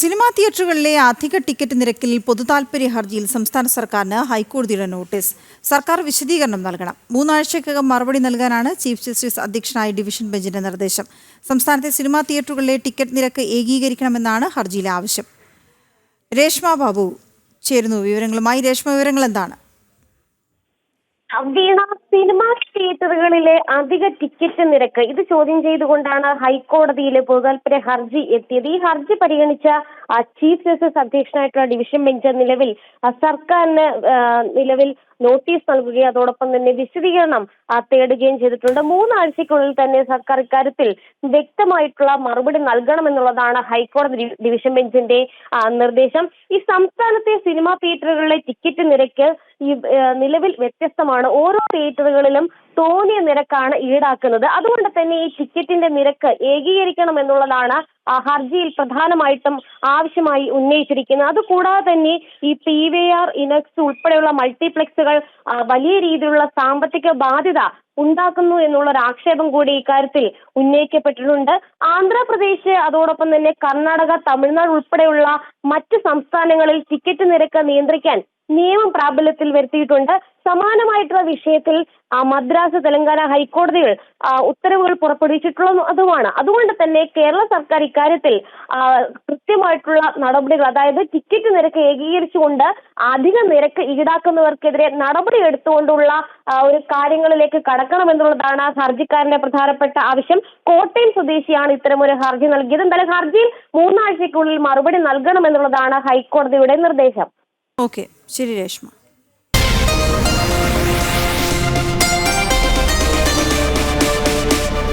Cinema തിയേറ്ററുകളിലെ അധിക ticket നിരക്കിൽ പൊതുതാൽപര്യ ഹർജിയിൽ സംസ്ഥാന സർക്കാരിന് ഹൈക്കോടതിയുടെ നോട്ടീസ്. സർക്കാർ വിശദീകരണം നൽകണം. 3 ആഴ്ചയ്ക്കകം മറുപടി നൽകാനാണ് ചീഫ് ജസ്റ്റിസ് അധ്യക്ഷനായ ഡിവിഷൻ ബെഞ്ചിന്റെ നിർദ്ദേശം. സംസ്ഥാനത്തെ സിനിമാ തിയേറ്ററുകളിലെ ടിക്കറ്റ് നിരക്ക് ഏകീകരിക്കണമെന്നാണ് ഹർജിയിലെ ആവശ്യം. രേഷ്മ ബാബു ചേരുന്നു വിവരങ്ങളുമായി. രേഷ്മ, വിവരങ്ങൾ എന്താണ്? വീണ, സിനിമാ തിയേറ്ററുകളിലെ അധിക ടിക്കറ്റ് നിരക്ക് ഇത് ചോദ്യം ചെയ്തുകൊണ്ടാണ് ഹൈക്കോടതിയിലെ പൊതുതാൽപര്യ ഹർജി എത്തിയത്. ഈ ഹർജി പരിഗണിച്ച ചീഫ് ജസ്റ്റിസ് അധ്യക്ഷനായിട്ടുള്ള ഡിവിഷൻ ബെഞ്ച് നിലവിൽ സർക്കാരിന് നോട്ടീസ് നൽകുകയും അതോടൊപ്പം തന്നെ വിശദീകരണം തേടുകയും ചെയ്തിട്ടുണ്ട്. 3 ആഴ്ചയ്ക്കുള്ളിൽ തന്നെ സർക്കാർ ഇക്കാര്യത്തിൽ വ്യക്തമായിട്ടുള്ള മറുപടി നൽകണമെന്നുള്ളതാണ് ഹൈക്കോടതി ഡിവിഷൻ ബെഞ്ചിന്റെ നിർദ്ദേശം. ഈ സംസ്ഥാനത്തെ സിനിമാ തിയേറ്ററുകളിലെ ടിക്കറ്റ് നിരക്ക് നിലവിൽ വ്യത്യസ്തമാണ്. ഓരോ തിയേറ്ററുകളിലും തോന്നിയ നിരക്കാണ് ഈടാക്കുന്നത്. അതുകൊണ്ട് തന്നെ ഈ ടിക്കറ്റിന്റെ നിരക്ക് ഏകീകരിക്കണം എന്നുള്ളതാണ് ഹർജിയിൽ പ്രധാനമായിട്ടും ആവശ്യമായി ഉന്നയിച്ചിരിക്കുന്നത്. അതുകൂടാതെ തന്നെ ഈ PVR, ഇനക്സ് ഉൾപ്പെടെയുള്ള മൾട്ടിപ്ലക്സുകൾ വലിയ രീതിയിലുള്ള സാമ്പത്തിക ബാധ്യത ഉണ്ടാക്കുന്നു എന്നുള്ളൊരു ആക്ഷേപം കൂടി ഇക്കാര്യത്തിൽ ഉന്നയിക്കപ്പെട്ടിട്ടുണ്ട്. ആന്ധ്രാപ്രദേശ് അതോടൊപ്പം തന്നെ കർണാടക, തമിഴ്നാട് ഉൾപ്പെടെയുള്ള മറ്റ് സംസ്ഥാനങ്ങളിൽ ടിക്കറ്റ് നിരക്ക് നിയന്ത്രിക്കാൻ നിയമം പ്രാബല്യത്തിൽ വരുത്തിയിട്ടുണ്ട്. സമാനമായിട്ടുള്ള വിഷയത്തിൽ മദ്രാസ്, തെലങ്കാന ഹൈക്കോടതികൾ ഉത്തരവുകൾ പുറപ്പെടുവിച്ചിട്ടുള്ളതുമാണ്. അതുകൊണ്ട് തന്നെ കേരള സർക്കാർ ഇക്കാര്യത്തിൽ കൃത്യമായിട്ടുള്ള നടപടികൾ, അതായത് ടിക്കറ്റ് നിരക്ക് ഏകീകരിച്ചുകൊണ്ട് അധിക നിരക്ക് ഈടാക്കുന്നവർക്കെതിരെ നടപടി എടുത്തുകൊണ്ടുള്ള ഒരു കാര്യങ്ങളിലേക്ക് കടക്കണമെന്നുള്ളതാണ് ഹർജിക്കാരന്റെ പ്രധാനപ്പെട്ട ആവശ്യം. കോട്ടയം സ്വദേശിയാണ് ഇത്തരമൊരു ഹർജി നൽകിയത്. എന്തായാലും ഹർജിയിൽ 3 ആഴ്ചയ്ക്കുള്ളിൽ മറുപടി നൽകണമെന്നുള്ളതാണ് ഹൈക്കോടതിയുടെ നിർദ്ദേശം. ഓക്കെ, ശരി രേഷ്മ.